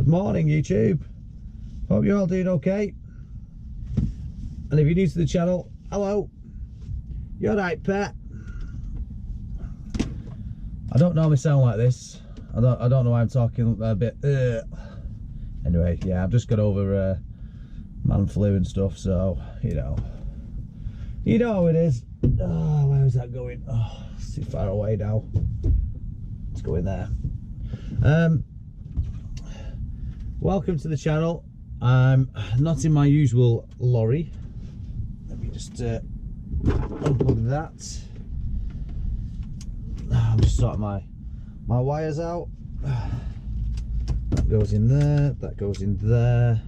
Good morning, YouTube. Hope you're all doing okay. And if you're new to the channel, hello. You're right, pet. I don't normally sound like this. I don't know why I'm talking a bit. Anyway, yeah, I've just got over man flu and stuff, so you know how it is. Oh, where is that going? Oh, it's too far away now. Let's go in there. Welcome to the channel. I'm not in my usual lorry. Let me just unplug that. I'm just sorting my wires out. That goes in there, that goes in there,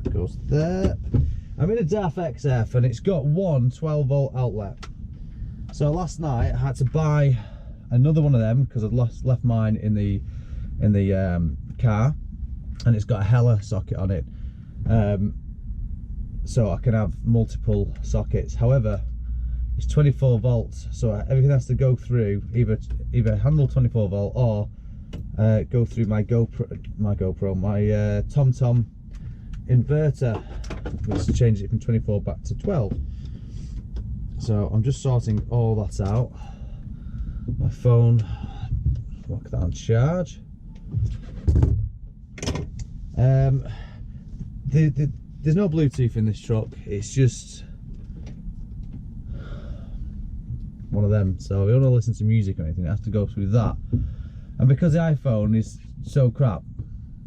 that goes there. I'm in a DAF XF and it's got one 12-volt outlet. So last night I had to buy another one of them because I'd left mine in the car, and it's got a Hella socket on it, so I can have multiple sockets. However, it's 24 volts, so everything has to go through either handle 24 volt or go through my GoPro, my TomTom inverter, which changes it from 24 back to 12. So I'm just sorting all that out. My phone, lock that on charge. There's no Bluetooth in this truck. It's just one of them. So if you want to listen to music or anything, it has to go through that. And because the iPhone is so crap,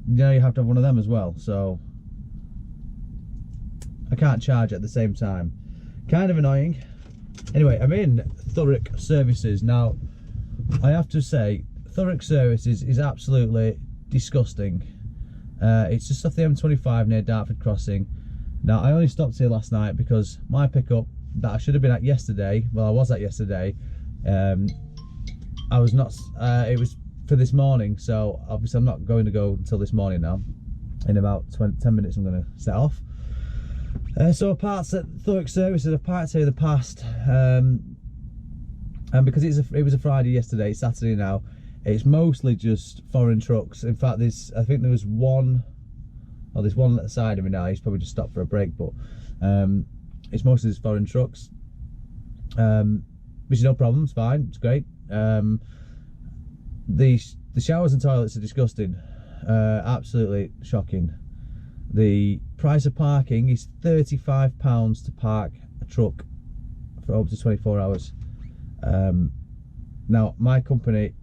now you have to have one of them as well. So I can't charge at the same time. Kind of annoying. Anyway, I'm in Thurrock Services now. I have to say, Thurrock Services is absolutely disgusting. It's just off the M25 near Dartford Crossing. Now, I only stopped here last night because my pickup that I should have been at yesterday, well, I was at yesterday, I was not, it was for this morning, so obviously I'm not going to go until this morning now. In about 10 minutes I'm going to set off. So parts at Thurrock Services, I've parked here in the past, and because it was a Friday yesterday, it's Saturday now, it's mostly just foreign trucks. In fact, I think there was one, oh, there's one at the side of me now. He's probably just stopped for a break, but it's mostly just foreign trucks, which is no problem. It's fine. It's great. The showers and toilets are disgusting. Absolutely shocking. The price of parking is £35 to park a truck for up to 24 hours. Now, my company,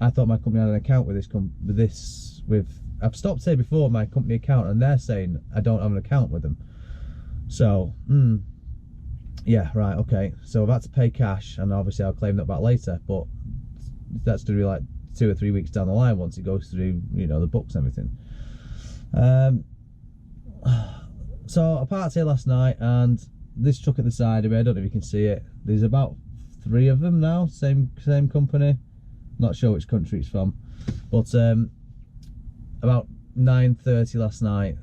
I thought my company had an account with I've stopped here before, my company account, and they're saying I don't have an account with them. So, yeah, right, okay. So I've had to pay cash, and obviously I'll claim that back later, but that's to be like 2 or 3 weeks down the line once it goes through, you know, the books and everything. So I parked here last night, and this truck at the side of me, I don't know if you can see it, there's about 3 of them now, same company. Not sure which country it's from, but about 9:30 last night,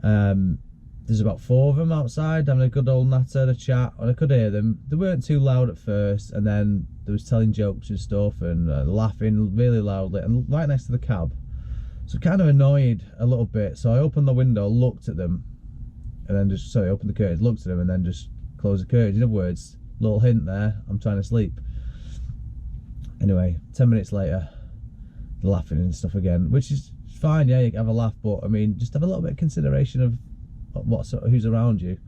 there's about 4 of them outside having a good old natter and a chat, and I could hear them. They weren't too loud at first, and then they was telling jokes and stuff and laughing really loudly, and right next to the cab. So kind of annoyed a little bit, so I opened the window, looked at them, and then just, sorry, opened the curtains, looked at them, and then just closed the curtains. In other words, little hint there, I'm trying to sleep. Anyway, 10 minutes later, they're laughing and stuff again, which is fine, yeah, you can have a laugh, but I mean, just have a little bit of consideration of who's around you.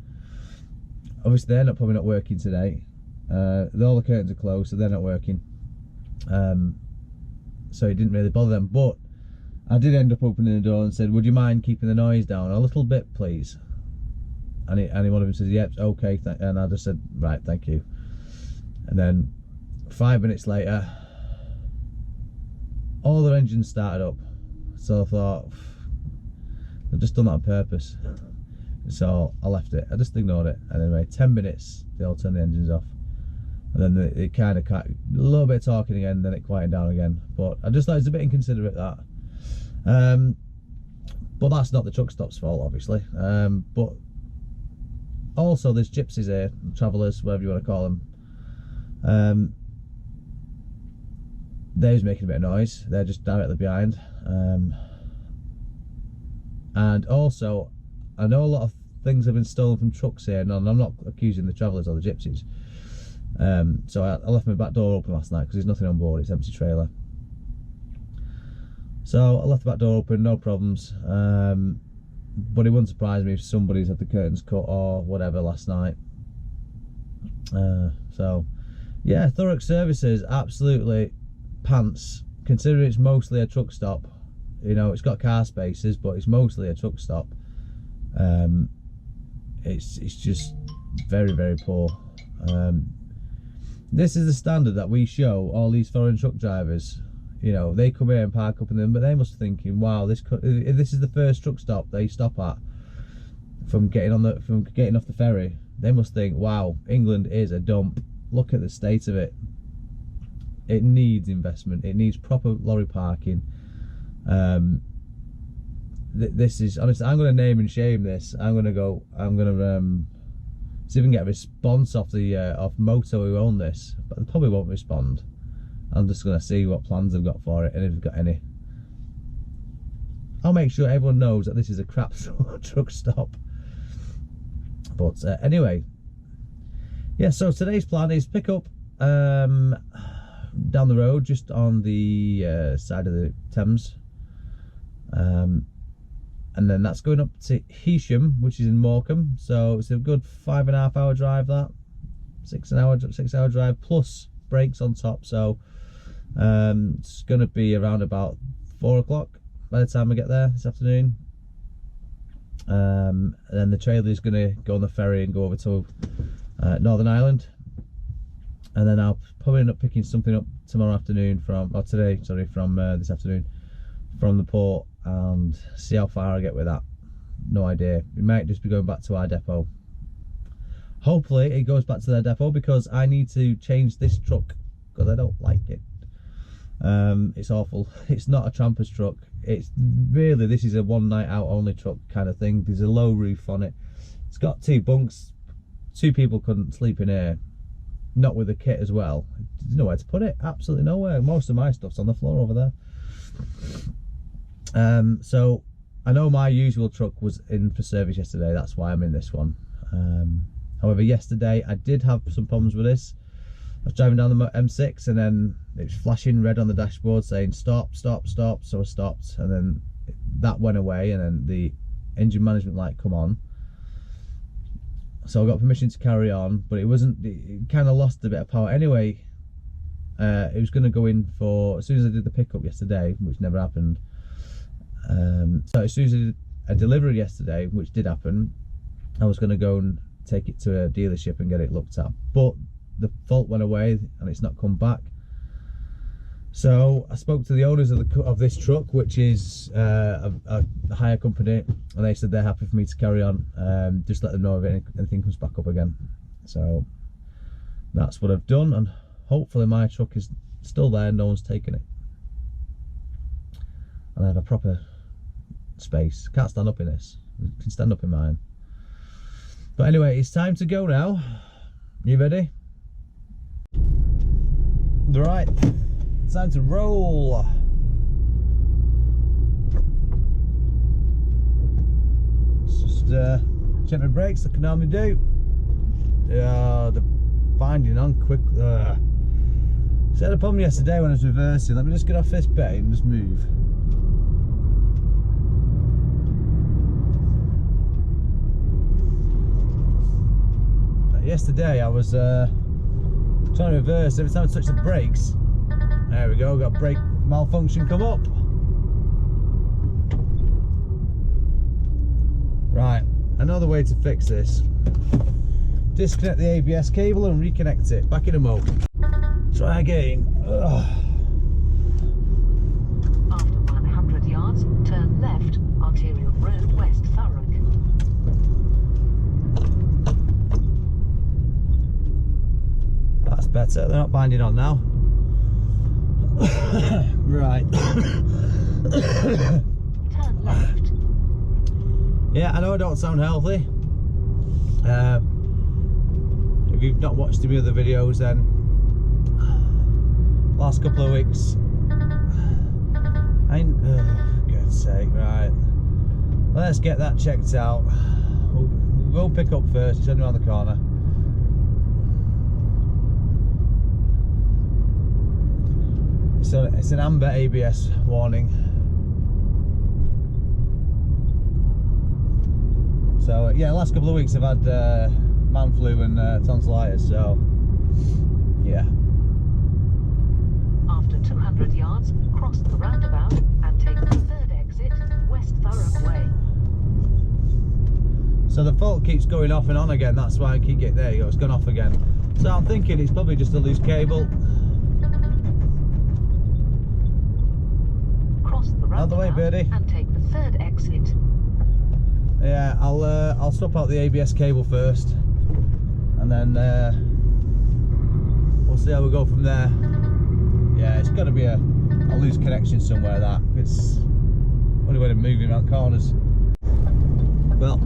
Obviously, they're probably not working today. All the curtains are closed, so they're not working. So it didn't really bother them, but I did end up opening the door and said, would you mind keeping the noise down a little bit, please? And one of them says, yep, okay, and I just said, right, thank you. And then 5 minutes later, all their engines started up. So I thought, they've just done that on purpose. So I left it, I just ignored it. And anyway, 10 minutes, they all turned the engines off. And then it kind of, a little bit of talking again, then it quieted down again. But I just thought it was a bit inconsiderate, that. But that's not the truck stop's fault, obviously. But also there's gypsies here, travellers, whatever you want to call them. They was making a bit of noise. They're just directly behind. And also, I know a lot of things have been stolen from trucks here, and I'm not accusing the travellers or the gypsies. So I left my back door open last night because there's nothing on board, it's an empty trailer. So I left the back door open, no problems. But it wouldn't surprise me if somebody's had the curtains cut or whatever last night. So yeah, Thurrock services, absolutely pants, considering it's mostly a truck stop. You know, it's got car spaces, but it's mostly a truck stop. It's just very, very poor. This is the standard that we show all these foreign truck drivers. You know, they come here and park up in them, but they must be thinking, wow, if this is the first truck stop they stop at from getting off the ferry, they must think, wow, England is a dump. Look at the state of it. It needs investment. It needs proper lorry parking. This is, honestly, I'm going to name and shame this. I'm going to see if we can get a response off Moto who own this, but they probably won't respond. I'm just going to see what plans they've got for it, and if they've got any. I'll make sure everyone knows that this is a crap truck stop. But anyway, yeah, so today's plan is pick up down the road, just on the side of the Thames. And then that's going up to Heysham, which is in Morecambe. So it's a good 5.5 hour drive, that 6 hour drive plus breaks on top. So it's going to be around about 4 o'clock by the time I get there this afternoon. And then the trailer is going to go on the ferry and go over to Northern Ireland, and then I'll probably end up picking something up tomorrow afternoon from this afternoon from the port, and see how far I get with that. No idea. We might just be going back to our depot. Hopefully it goes back to their depot, because I need to change this truck because I don't like it. It's awful. It's not a tramper's truck. It's really, this is a one night out only truck kind of thing. There's a low roof on it. It's got 2 bunks. 2 people couldn't sleep in here, not with the kit as well. There's nowhere to put it, absolutely nowhere. Most of my stuff's on the floor over there. So I know my usual truck was in for service yesterday, that's why I'm in this one. However, yesterday I did have some problems with this. I was driving down the M6 and then it was flashing red on the dashboard saying stop, stop, stop. So I stopped, and then that went away, and then the engine management light come on. So I got permission to carry on, but it kind of lost a bit of power. Anyway, it was going to go in for, as soon as I did the pickup yesterday, which never happened. So as soon as I did a delivery yesterday, which did happen, I was going to go and take it to a dealership and get it looked at. But the fault went away and it's not come back. So I spoke to the owners of this truck, which is a hire company, and they said they're happy for me to carry on. Just let them know if anything comes back up again. So that's what I've done, and hopefully my truck is still there, no one's taken it, and I have a proper space. Can't stand up in this. I can stand up in mine. But anyway, it's time to go now. You ready? Right. Time to roll. Just check my brakes like I normally do. They're binding on quick. So I had a problem yesterday when I was reversing. Let me just get off this bay and just move. Yesterday I was trying to reverse. Every time I touch the brakes, there we go, got brake malfunction come up. Right, another way to fix this. Disconnect the ABS cable and reconnect it. Back in a moment. Try again. Ugh. After 100 yards, turn left, Arterial Road, West Thurrock. That's better, they're not binding on now. Right. Turn left. Yeah, I know I don't sound healthy. If you've not watched any other videos, then last couple of weeks sake, right. Let's get that checked out. We'll pick up first, it's only around the corner. So it's an amber ABS warning. So yeah, the last couple of weeks I've had man flu and tonsillitis, so yeah. After 200 yards, cross the roundabout and take the third exit, West Thurrock Way. So the fault keeps going off and on again, that's why I keep getting, there you go, it's gone off again. So I'm thinking it's probably just a loose cable. Cross the roundabout Out the way, birdie. and take the third exit. Yeah, I'll swap out the ABS cable first, and then we'll see how we go from there. Yeah, it's got to be a loose connection somewhere. That it's only when I'm moving around corners. Well,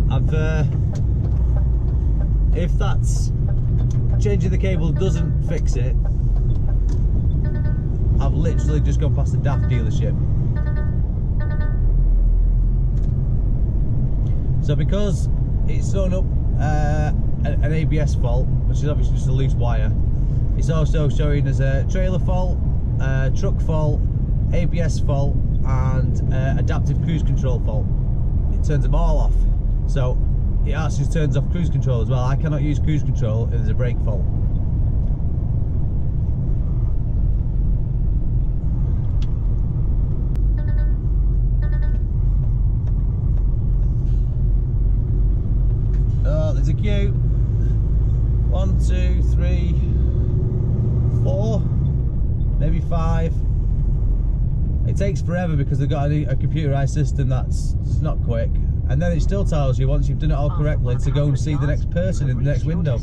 if that's changing the cable doesn't fix it, I've literally just gone past the DAF dealership. So because it's thrown up an ABS fault, which is obviously just a loose wire, it's also showing as a trailer fault, truck fault, ABS fault, and adaptive cruise control fault. It turns them all off. So it actually turns off cruise control as well. I cannot use cruise control if there's a brake fault. There's a queue. 1, 2, 3, 4, maybe 5. It takes forever because they've got a computerized system that's not quick, and then it still tells you once you've done it all correctly to go and see the next person in the next window.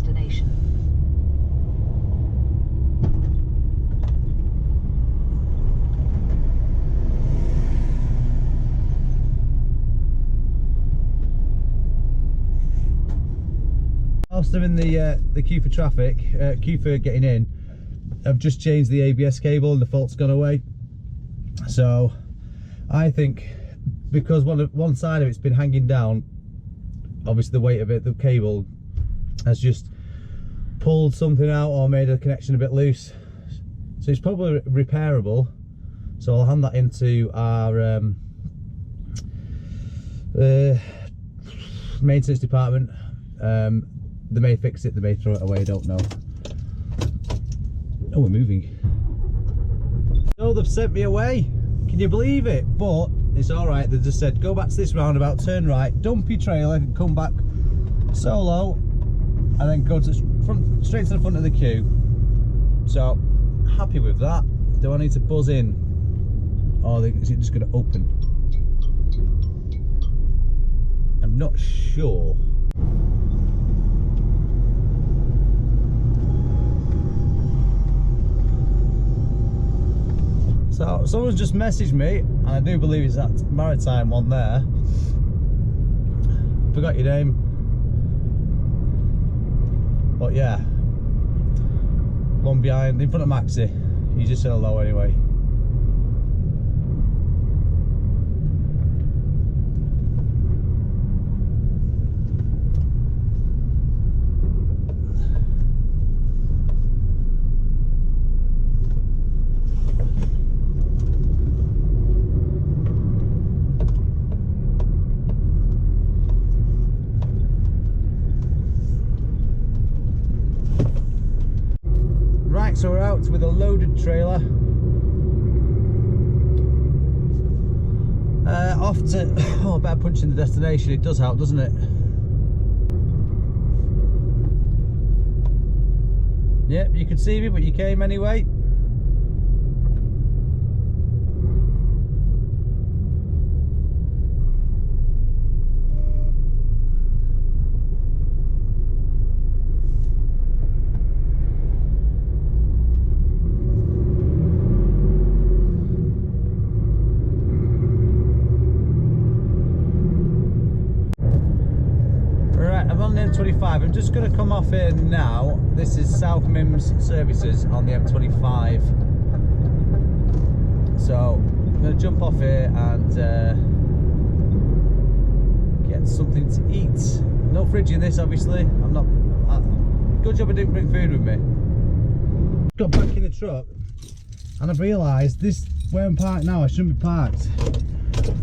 Whilst they're in the queue for traffic, queue for getting in, I've just changed the ABS cable and the fault's gone away. So I think because one side of it's been hanging down, obviously the weight of it, the cable has just pulled something out or made a connection a bit loose. So it's probably repairable. So I'll hand that into our maintenance department. They may fix it, they may throw it away, I don't know. Oh, we're moving. So they've sent me away. Can you believe it? But it's alright, they just said go back to this roundabout, turn right, dump your trailer and come back solo, and then go to straight to the front of the queue. So happy with that. Do I need to buzz in, or is it just going to open? I'm not sure. So someone's just messaged me, and I do believe it's that maritime one there. Forgot your name. But yeah, one behind, in front of Maxi. You just said hello anyway. So we're out with a loaded trailer, off to, oh, better punching the destination. It does help, doesn't it? Yep, you could see me, but you came anyway. M25. I'm just going to come off here now. This is South Mims services on the M25. So I'm going to jump off here and get something to eat. No fridge in this, obviously. I'm not. Good job I didn't bring food with me. Got back in the truck and I've realised this where I'm parked now, I shouldn't be parked.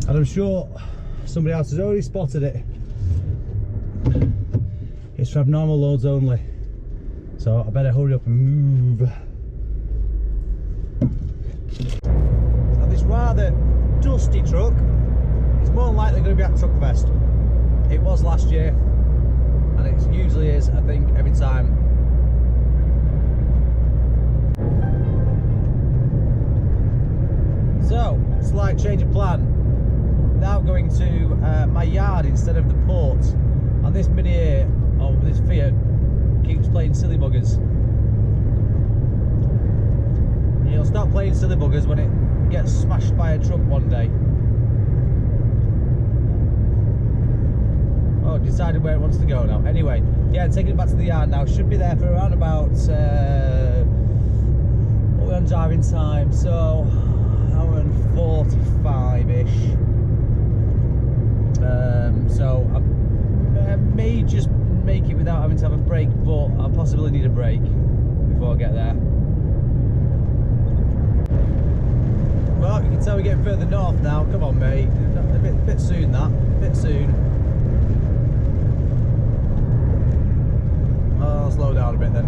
And I'm sure somebody else has already spotted it. It's for abnormal loads only. So I better hurry up and move. Now this rather dusty truck is more than likely going to be at Truckfest. It was last year and it usually is, I think, every time. So, slight change of plan. Now going to my yard instead of the port. And this Mini here, or this Fiat, keeps playing silly buggers. You'll stop playing silly buggers when it gets smashed by a truck one day. Oh, decided where it wants to go now. Anyway, yeah, taking it back to the yard now. Should be there for around about, what we're on driving time, so hour and 45-ish. So I may just make it without having to have a break, but I'll possibly need a break before I get there. Well, you can tell we're getting further north now. Come on, mate. A bit soon, that. A bit soon. I'll slow down a bit then.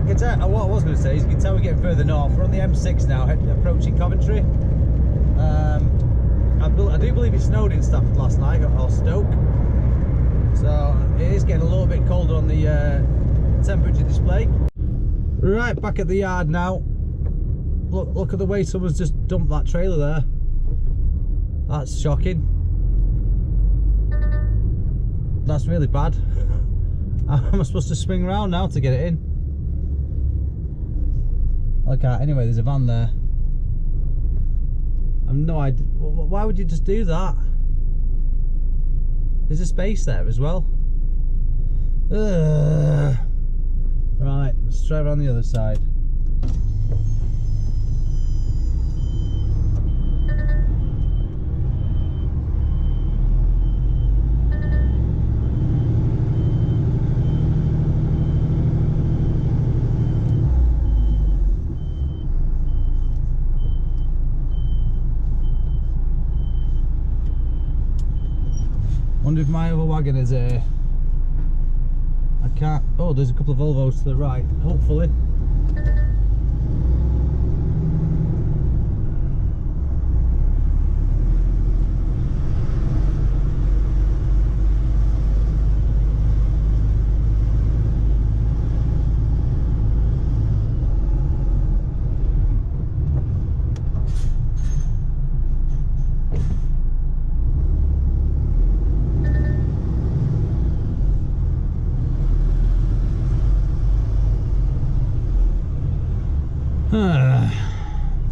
You can tell, what I was going to say is you can tell we're getting further north. We're on the M6 now, approaching Coventry. I do believe it snowed in Stafford last night, or Stoke. So it is getting a little bit colder on the temperature display. Right, back at the yard now. Look at the way someone's just dumped that trailer there. That's shocking. That's really bad. How am I supposed to swing around now to get it in? Okay, anyway, there's a van there. I've no idea. Why would you just do that? There's a space there as well. Ugh. Right, let's try around the other side. Wonder if my other wagon is here. I can't. Oh, there's a couple of Volvos to the right, hopefully.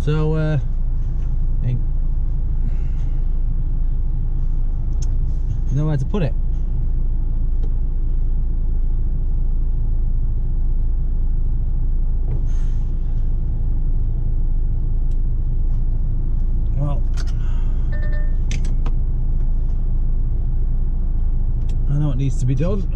So, you know where to put it? Well, I know what needs to be done.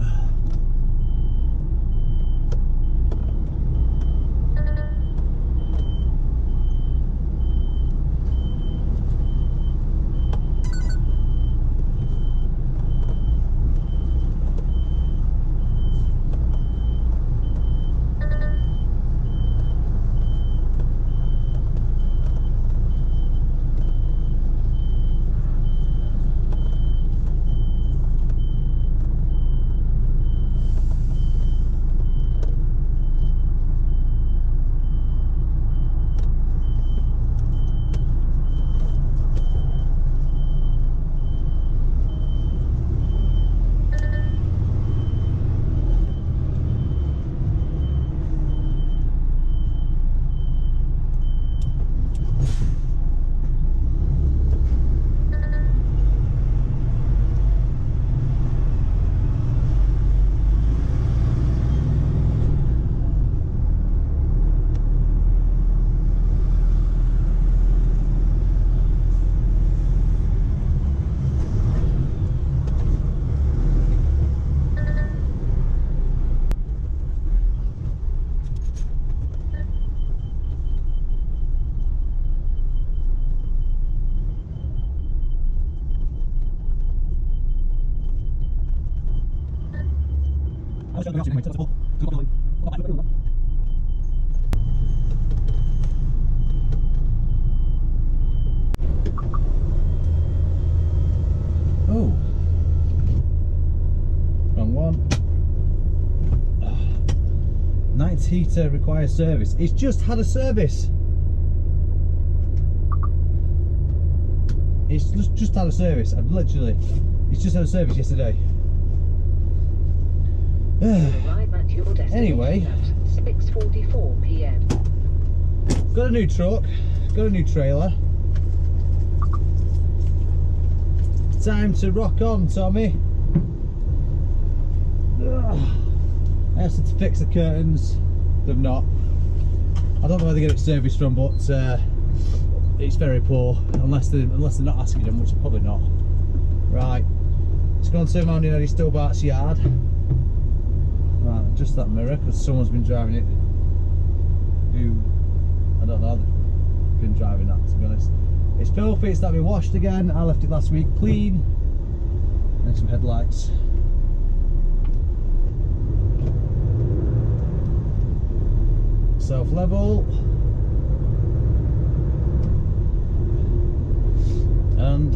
Oh, wrong one. Night heater requires service. It's just had a service. It's just had a service. It's just had a service yesterday. Arrive at your destination Anyway, at 6:44 p.m. got a new truck, got a new trailer. Time to rock on, Tommy. I asked them to fix the curtains. They've not. I don't know where they get it serviced from, but it's very poor. Unless they're not asking them, which they're probably not. Right, let's go and turn around in Eddie Stobart's yard. Right, just that mirror, because someone's been driving it. Who, I don't know, they've been driving that, to be honest. It's filthy, it's not been washed again. I left it last week clean. And some headlights. Self-level. And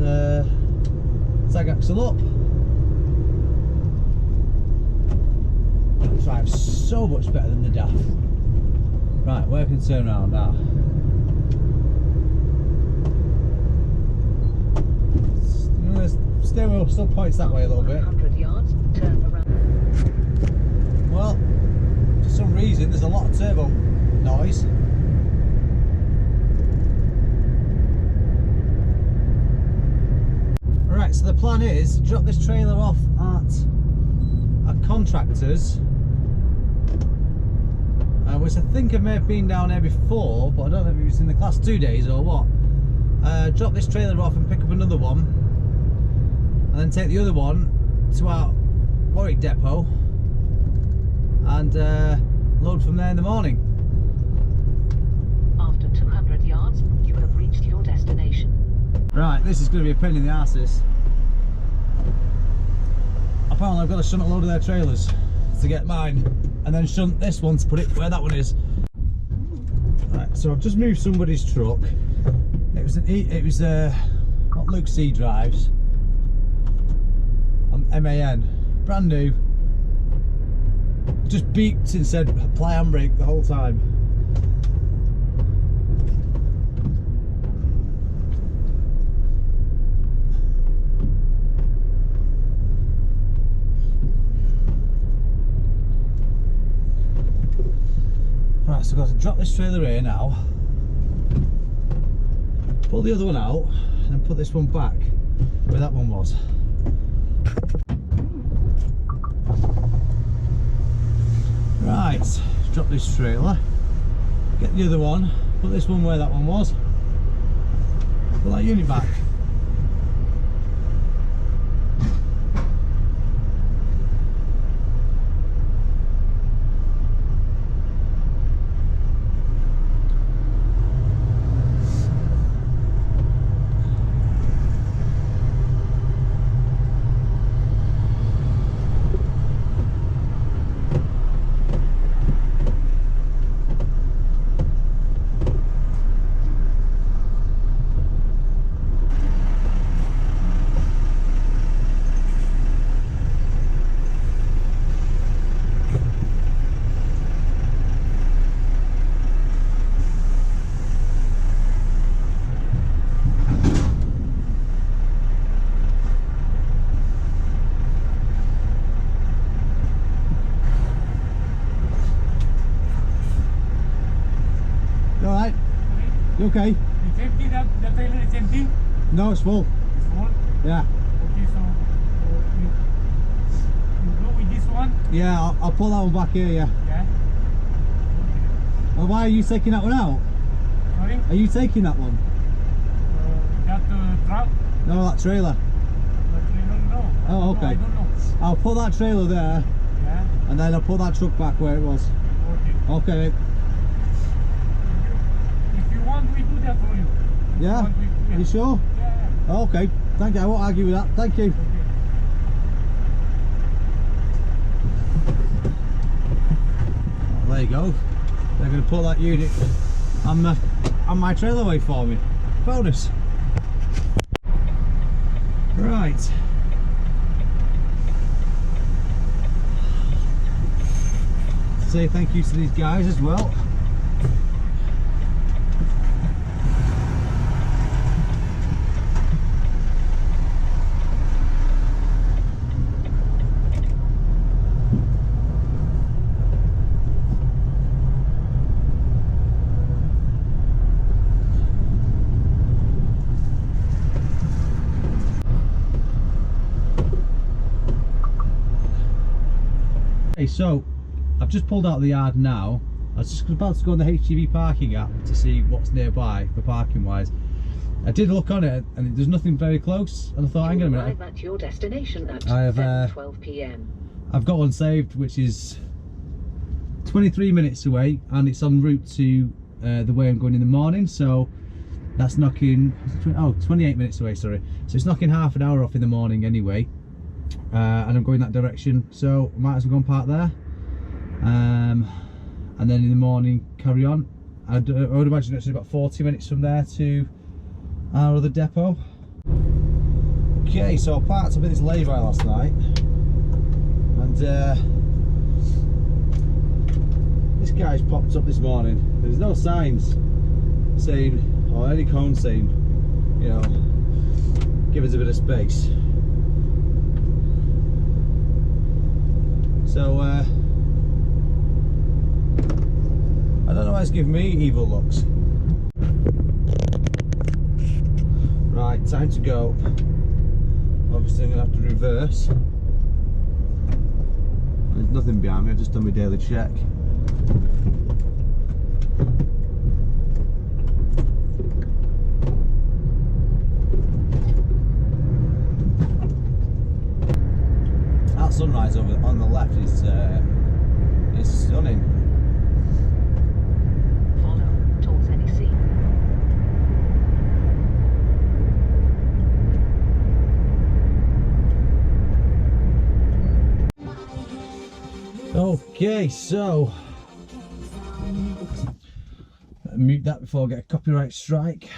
tag axle up. It drives so much better than the DAF. Right, where can I turn around now? Steering wheel still points that way a little bit. 100 yards, turn around. Well, for some reason there's a lot of turbo noise. Right, so the plan is to drop this trailer off at a contractor's, which I think I may have been down there before, but I don't know if it was in the class 2 days or what. Drop this trailer off and pick up another one, and then take the other one to our Warwick depot and load from there in the morning. After 200 yards, you have reached your destination. Right, this is going to be a pain in the arse, this. Apparently I've got to shunt a load of their trailers to get mine, and then shunt this one to put it where that one is. Right, so I've just moved somebody's truck. It was what Luke C drives. MAN, brand new. Just beeped and said apply handbrake the whole time. Right, so I've got to drop this trailer here now, pull the other one out, and then put this one back where that one was. Right, drop this trailer, get the other one, put this one where that one was, put that unit back. Alright? You okay? It's empty, the trailer is empty? No, it's full. It's full? Yeah. Okay, so you go with this one? Yeah, I'll pull that one back here, yeah. Yeah. Well, why are you taking that one out? Sorry? Are you taking that one? That truck? No, that trailer. The trailer, no. Oh, okay. No, I don't know. I'll put that trailer there, Yeah. and then I'll put that truck back where it was. Okay. Okay. If you want, we do that for you. If Yeah? want, You sure? Yeah, yeah. Okay. Thank you. I won't argue with that. Thank you. Okay. there you go. They're going to put that unit on my trailerway for me. Bonus. Right. Say thank you to these guys as well. Okay, so I've just pulled out of the yard now. I was just about to go on the HGV parking app to see what's nearby for parking wise. I did look on it and there's nothing very close, and I thought, hang on a minute. Arrive at your destination at 12 p.m. I've got one saved which is 23 minutes away, and it's en route to the way I'm going in the morning, so that's knocking 28 minutes away, sorry. So it's knocking half an hour off in the morning anyway. And I'm going that direction, so I might as well go and park there, and then in the morning carry on. I would imagine it's about 40 minutes from there to our other depot. Okay, so I parked up at this lay-by last night, and this guy's popped up this morning. There's no signs saying, or any cone saying, you know, give us a bit of space. So I don't know why it's giving me evil looks. Right, time to go. Obviously I'm going to have to reverse. There's nothing behind me, I've just done my daily check. That sunrise over on the left is stunning. Follow towards NEC. Okay, so mute that before I get a copyright strike.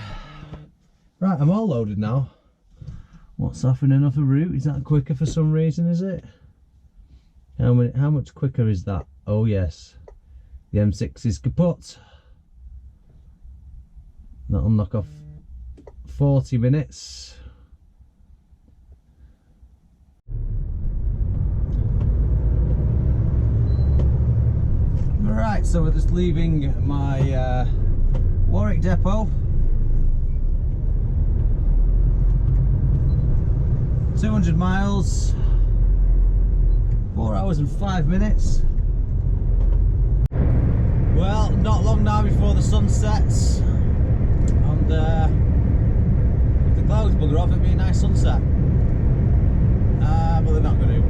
Right, I'm all loaded now. What's happening off the route? Is that quicker for some reason, is it? How much quicker is that? Oh yes, the M6 is kaput. That'll knock off 40 minutes. Right, so we're just leaving my Warwick depot. 200 miles, 4 hours and 5 minutes. Well, not long now before the sun sets, and if the clouds bugger off, it'll be a nice sunset. But they're not going to.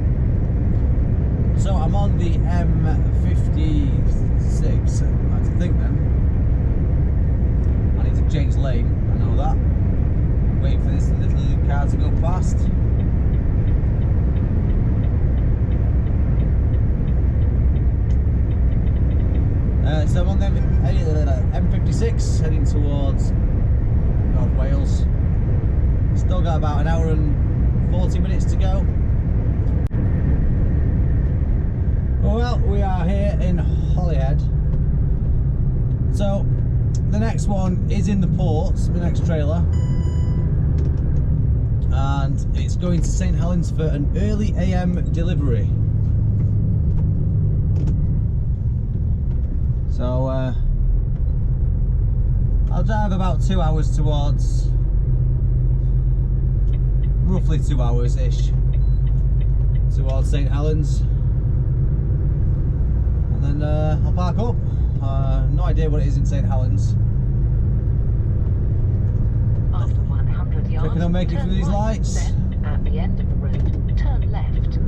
So I'm on the M56, I have to think then. I need to change lane, I know that. Wait for this little car to go past. So I'm on the M56 heading towards North Wales. Still got about an hour and 40 minutes to go. Well, we are here in Holyhead. So the next one is in the port, the next trailer. And it's going to St Helens for an early AM delivery. So I'll drive about 2 hours towards, roughly 2 hours-ish, towards St Helens. And then I'll park up. No idea what it is in St Helens. After 100 yards, Reckon I'll make it through these lights. Then, at the end of the road, turn left.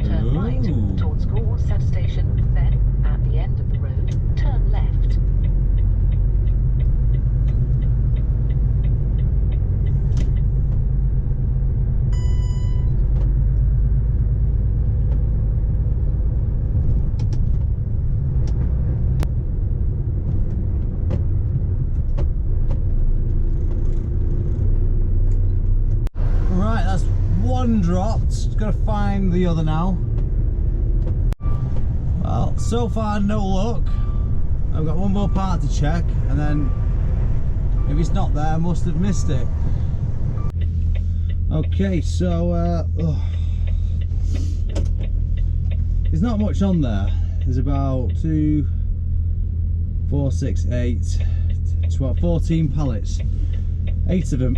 Turn right towards Gore Set Station. Then, at the end of the road, turn left. one dropped. Gotta find the other now. Well, so far no luck. I've got one more part to check, and then if it's not there, I must have missed it. Okay, so there's not much on there. There's about 2, 4, 6, 8, 12, 14 pallets. 8 of them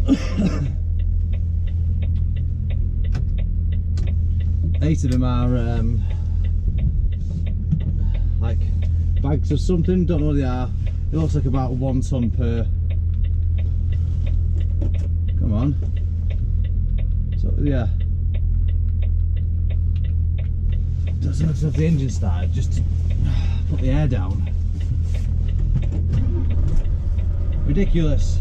8 of them are like bags of something, don't know what they are. It looks like about 1 ton per. Come on. So yeah. Just have the engine started just to put the air down. Ridiculous.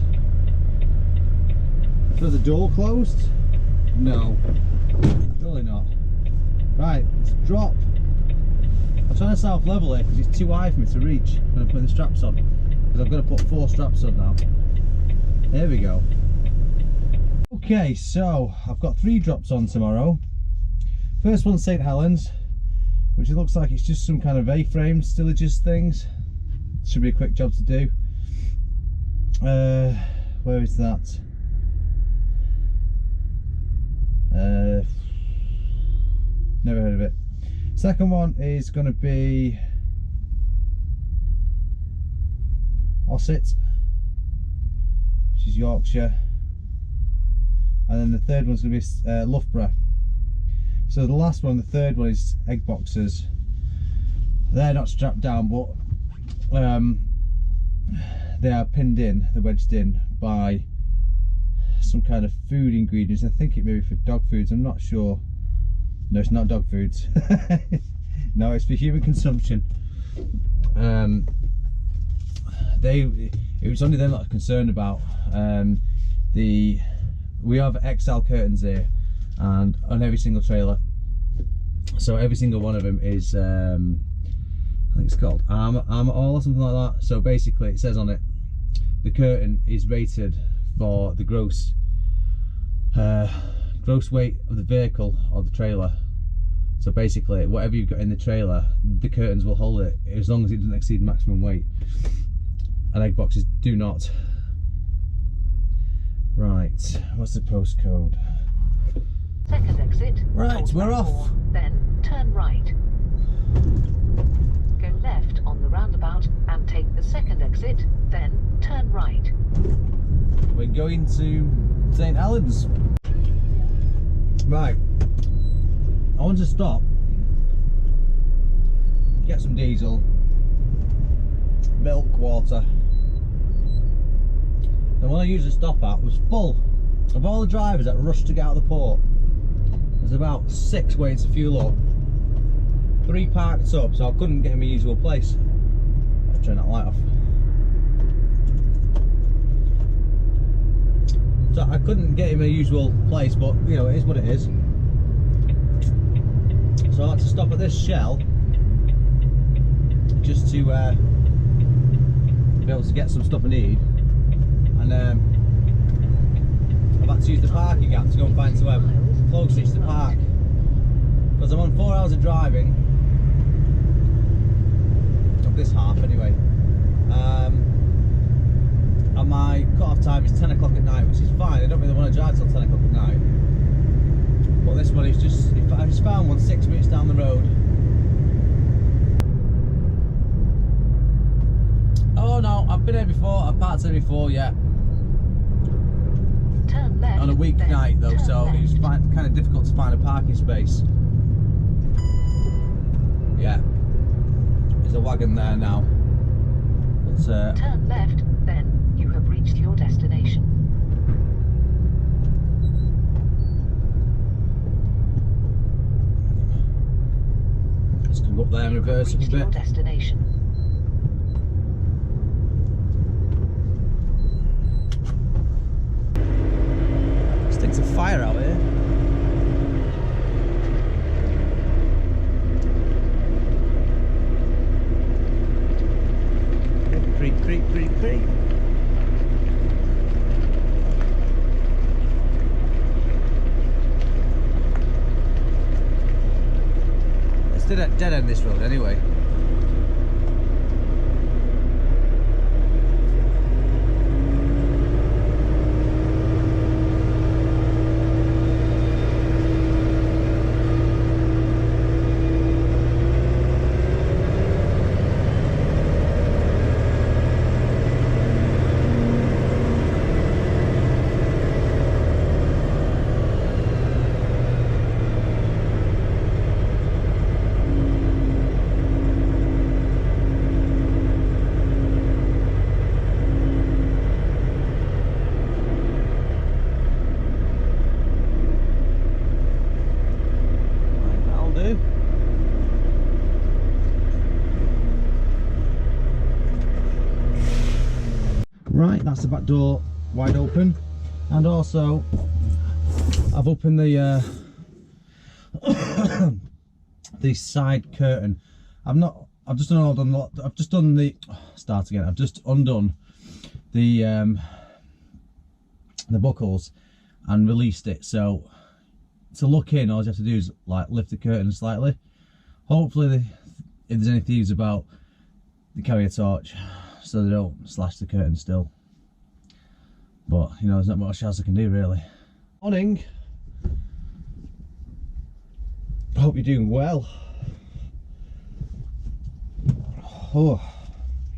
So the door closed? No. Surely not. Right, let's drop. I'm trying to self level it because it's too high for me to reach when I'm putting the straps on. Because I've got to put 4 straps on now. There we go. Okay, so I've got 3 drops on tomorrow. First one's St. Helens, which it looks like it's just some kind of A-frame stillages things. Should be a quick job to do. Where is that? Never heard of it. Second one is going to be Ossett, which is Yorkshire, and then the third one's going to be Loughborough. So the last one, the third one, is egg boxes. They're not strapped down, but they are pinned in, they're wedged in by some kind of food ingredients. I think it may be for dog foods, I'm not sure. No, it's not dog foods. No, it's for human consumption. It was only them that I was concerned about. We have XL curtains here, and on every single trailer. So every single one of them is, I think it's called Armour All or something like that. So basically, it says on it, the curtain is rated for the gross weight of the vehicle or the trailer. So basically, whatever you've got in the trailer, the curtains will hold it as long as it doesn't exceed maximum weight. And egg boxes do not. Right, what's the postcode? Second exit. Right, we're off. Then turn right. Go left on the roundabout and take the second exit, then turn right. We're going to St. Helens. Right, I want to stop, get some diesel, milk, water. The one I usually stop at was full. Of all the drivers that rushed to get out of the port, there's about 6 waiting to fuel up. 3 parked up, so I couldn't get in my usual place. I'll turn that light off. So I couldn't get in my usual place, but you know, it is what it is. So I had to stop at this Shell just to be able to get some stuff I need, and I've had to use the parking gap to go and find somewhere closest to park, because I'm on 4 hours of driving of this half anyway, and my cut-off time is 10 o'clock at night, which is fine. I don't really want to drive till 10 o'clock at night, but this one is just, I just found one 6 minutes down the road. Oh no, I've been here before, I've parked here before, yeah. Turn left. On a weeknight though, so left. it was kind of difficult to find a parking space. Yeah, there's a wagon there now. But, turn left, then you have reached your destination. let's go up there and reverse a Reached your bit. destination. Sticks of fire out here. Creep, creep, creep, creep. dead end this road anyway. Right, that's the back door wide open, and also I've opened the the side curtain. I've just undone the buckles and released it. So to look in, all you have to do is like lift the curtain slightly. Hopefully, if there's any thieves about, they carry a torch so they don't slash the curtain still. But you know, there's not much else I can do really. Morning. Hope you're doing well. Oh,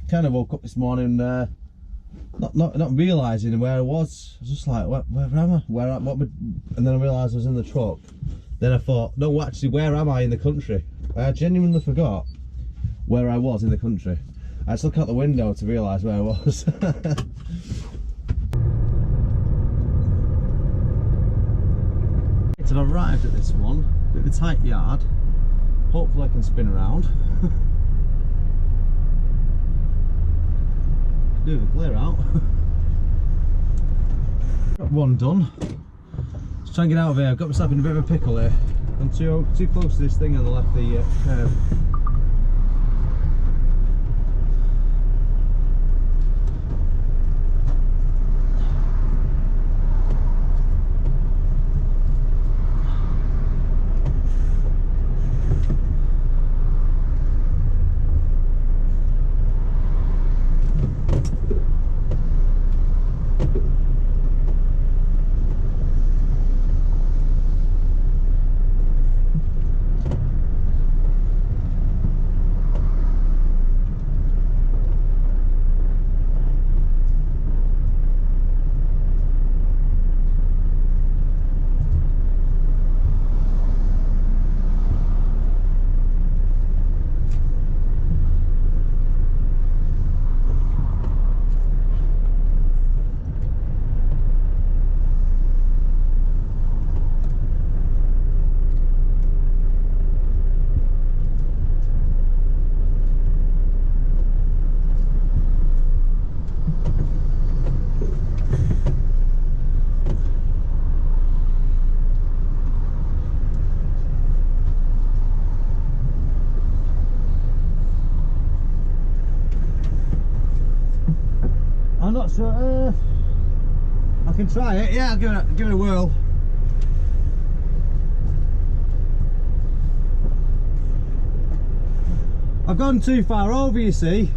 kind of woke up this morning not realising where I was. I was just like, where am I? And then I realised I was in the truck. Then I thought, no, actually, where am I in the country? I genuinely forgot where I was in the country. I just looked out the window to realise where I was. I've arrived at this one, bit of a tight yard. Hopefully I can spin around. Do the clear out. Got one done. Let's try and get out of here. I've got myself in a bit of a pickle here. I'm too close to this thing on the left, the curb. I'm not sure. I can try it. Yeah, I'll give it a whirl. I've gone too far over, you see.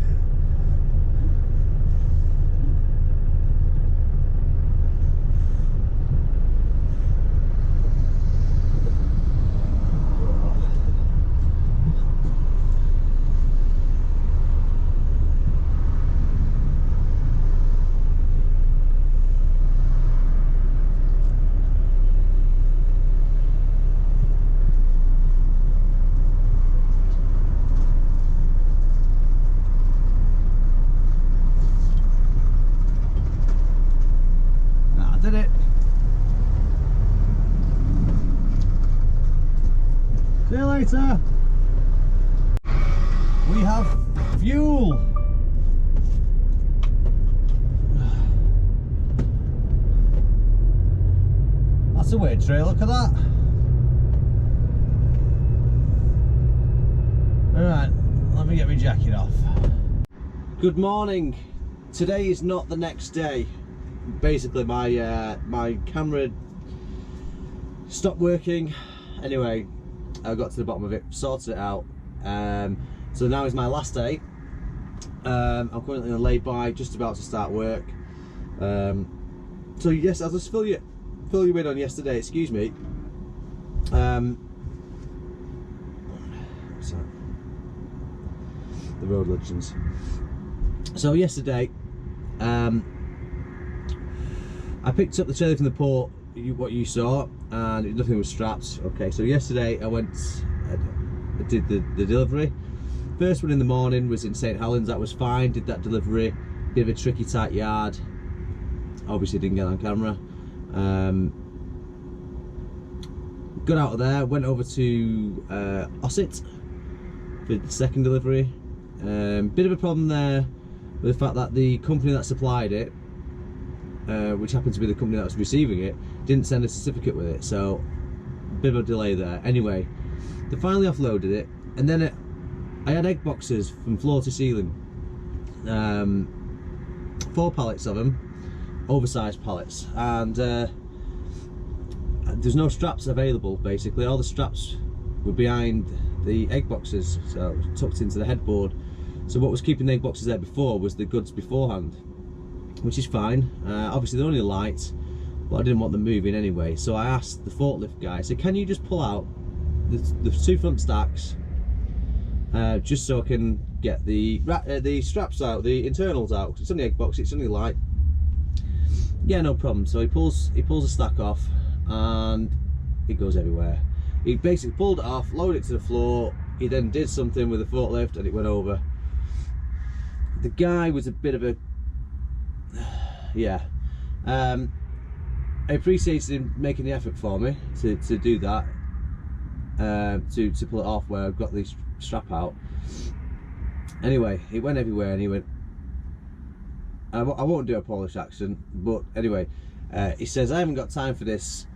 Did it. See you later. We have fuel. That's a weird trail, look at that. Alright, let me get my jacket off. Good morning. Today is not the next day. Basically my camera stopped working. Anyway, I got to the bottom of it, sorted it out, So now is my last day. I'm currently in a lay-by, just about to start work. So yes, I'll just fill you in on yesterday. Excuse me. What's that? The road legends. So yesterday, I picked up the trailer from the port, what you saw, and nothing was strapped. Okay, so yesterday I did the delivery. First one in the morning was in St Helens, that was fine, did that delivery. Bit of a tricky tight yard, obviously didn't get on camera. Got out of there, went over to Osset for the second delivery. Bit of a problem there with the fact that the company that supplied it, which happened to be the company that was receiving it, didn't send a certificate with it, so a bit of a delay there. Anyway, they finally offloaded it, and then I had egg boxes from floor to ceiling, 4 pallets of them, oversized pallets, and there's no straps available. Basically all the straps were behind the egg boxes, so tucked into the headboard. So what was keeping the egg boxes there before was the goods beforehand, which is fine. Obviously they're only light, but I didn't want them moving anyway, so I asked the forklift guy, I said, can you just pull out the 2 front stacks, just so I can get the straps out, the internals out, 'cause it's only egg box, it's only light. Yeah, no problem. So he pulls the stack off, and it goes everywhere. He basically pulled it off, lowered it to the floor. He then did something with the forklift, and it went over. The guy was a bit of a I appreciated him making the effort for me to do that, to pull it off where I've got the strap out. Anyway, it went everywhere, and he went, I won't do a Polish accent, but anyway, he says, I haven't got time for this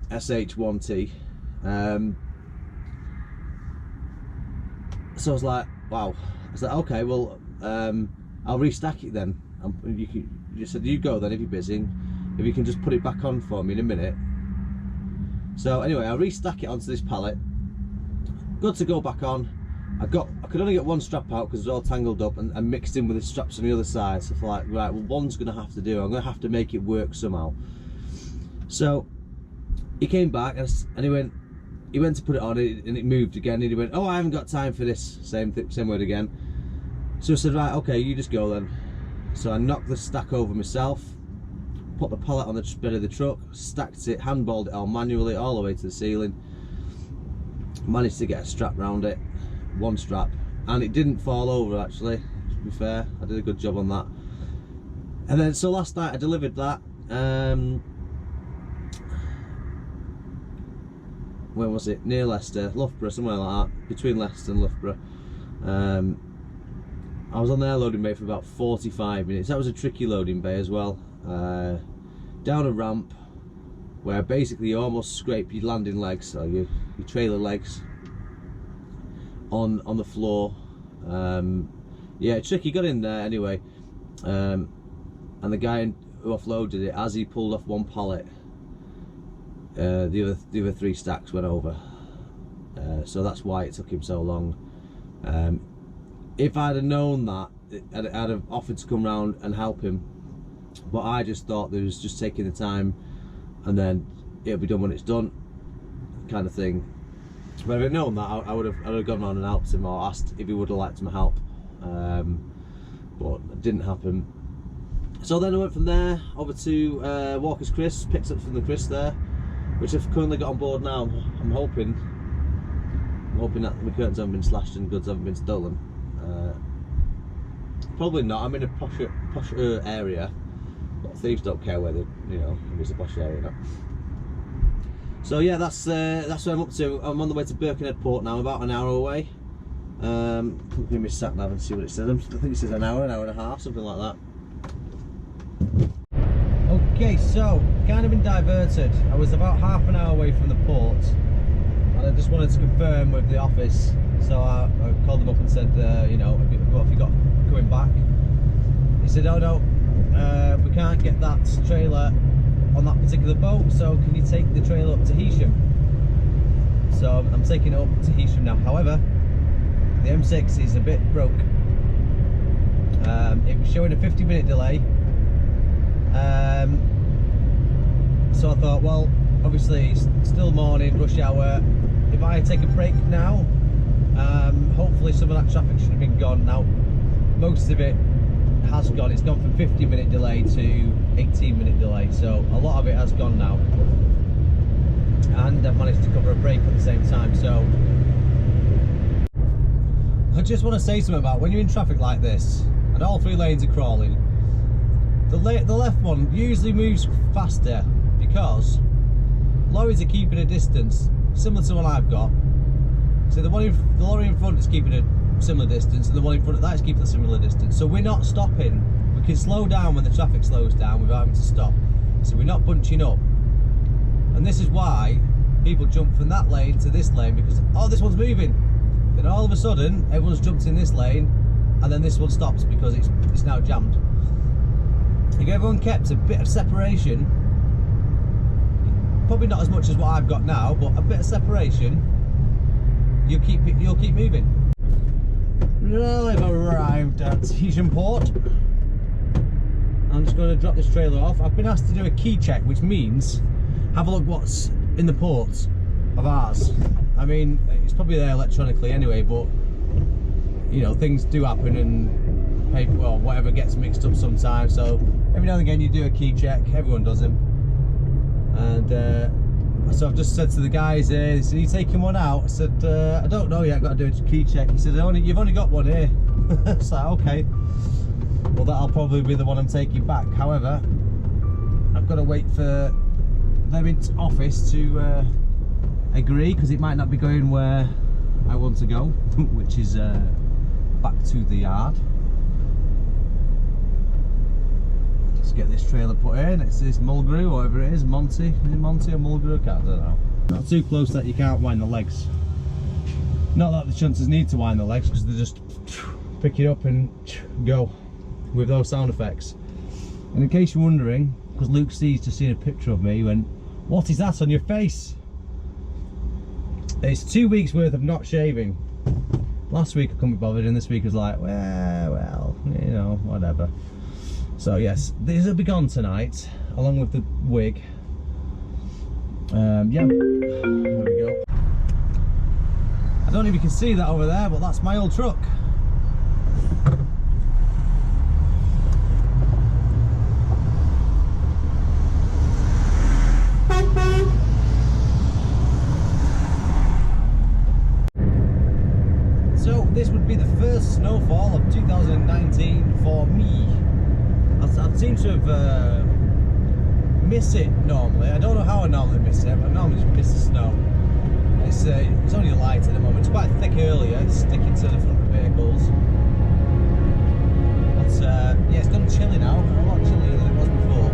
SH1T. So I was like, wow. I was like, okay, well, I'll restack it then. You said, you go then if you're busy, if you can just put it back on for me in a minute. So anyway, I restack it onto this pallet, good to go back on. I could only get 1 strap out because it was all tangled up and mixed in with the straps on the other side. So I thought, right, well, one's gonna have to do. I'm gonna have to make it work somehow. So he came back and he went to put it on, and it moved again, and he went, oh, I haven't got time for this. Same word again. So I said, right, okay, you just go then. So I knocked the stack over myself, put the pallet on the bed of the truck, stacked it, handballed it all manually all the way to the ceiling. Managed to get a strap round it, 1 strap, and it didn't fall over actually, to be fair. I did a good job on that. And then, so last night I delivered that. Where was it? Near Leicester, Loughborough, somewhere like that, between Leicester and Loughborough. I was on their loading bay for about 45 minutes. That was a tricky loading bay as well. Down a ramp where basically you almost scrape your landing legs, or your trailer legs, on the floor. Yeah, tricky. Got in there anyway, and the guy who offloaded it, as he pulled off 1 pallet, the other 3 stacks went over. So that's why it took him so long. If I'd have known that, I'd have offered to come round and help him, but I just thought that it was just taking the time, and then it'll be done when it's done, kind of thing. But if I'd known that, I would have gone round and helped him, or asked if he would have liked my help, but it didn't happen. So then I went from there over to Walker's Chris, picked up from the Chris there, which I've currently got on board now. I'm hoping that my curtains haven't been slashed and goods haven't been stolen. Probably not. I'm in a posher area, but thieves don't care whether, you know, if it's a posh area or not. So yeah, that's what I'm up to. I'm on the way to Birkenhead Port now, about an hour away. Give me a sat nav and see what it says. I think it says an hour and a half, something like that. Okay, so kind of been diverted. I was about half an hour away from the port, and I just wanted to confirm with the office. So I called them up and said, you know, what have you got coming back? He said, oh no, we can't get that trailer on that particular boat, so can you take the trailer up to Heysham? So I'm taking it up to Heysham now. However, the M6 is a bit broke. It was showing a 50-minute delay. So I thought, well, obviously it's still morning, rush hour. If I take a break now, hopefully some of that traffic should have been gone now. Most of it has gone. It's gone from 50-minute delay to 18-minute delay, so a lot of it has gone now. And I've managed to cover a break at the same time. So I just want to say something about when you're in traffic like this and all 3 lanes are crawling. The left one usually moves faster because lorries are keeping a distance similar to what I've got. So the lorry in front is keeping a similar distance, and the one in front of that is keeping a similar distance. So we're not stopping. We can slow down when the traffic slows down without having to stop. So we're not bunching up. And this is why people jump from that lane to this lane, because, oh, this one's moving. Then all of a sudden, everyone's jumped in this lane, and then this one stops because it's now jammed. If everyone kept a bit of separation, probably not as much as what I've got now, but a bit of separation, you'll keep moving. Well, I've arrived at Hesian Port. I'm just going to drop this trailer off. I've been asked to do a key check, which means have a look what's in the ports of ours. I mean, it's probably there electronically anyway, but you know, things do happen and paper, well, whatever gets mixed up sometimes. So every now and again you do a key check. Everyone does them. And so I've just said to the guys here, he said, "Are you taking one out?" I said, "I don't know yet, I've got to do a key check." He said, "You've only got one here." It's like, okay, well, that'll probably be the one I'm taking back. However, I've got to wait for them in office to agree, because it might not be going where I want to go, which is back to the yard. Just get this trailer put in. It's this Mulgrew, whatever it is, Monty. Is it Monty or Mulgrew? I don't know. Not too close that you can't wind the legs. Not that the shunters need to wind the legs, because they just pick it up and go with those sound effects. And in case you're wondering, because Luke C's just seen a picture of me, he went, "What is that on your face?" It's 2 weeks worth of not shaving. Last week I couldn't be bothered, and this week I was like, well, you know, whatever. So yes, these will be gone tonight, along with the wig. Yeah, there we go. I don't know if you can see that over there, but that's my old truck. So this would be the first snowfall of 2019 for me. I seem to have miss it normally. I don't know how I normally miss it, but I normally just miss the snow. It's only light at the moment. It's quite thick earlier, it's sticking to the front of vehicles. But yeah, it's gone chilly now, a lot chillier than it was before.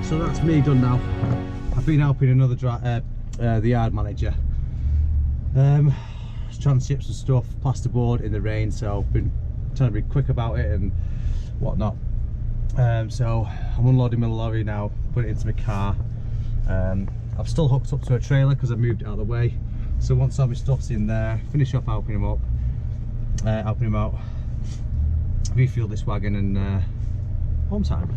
So that's me done now. I've been helping another the yard manager. Tranship some stuff, plasterboard in the rain, so I've been trying to be quick about it and whatnot. So I'm unloading my lorry now, putting it into my car. I've still hooked up to a trailer because I moved it out of the way. So once all my stuff's in there, finish off helping him out, refuel this wagon, and home time.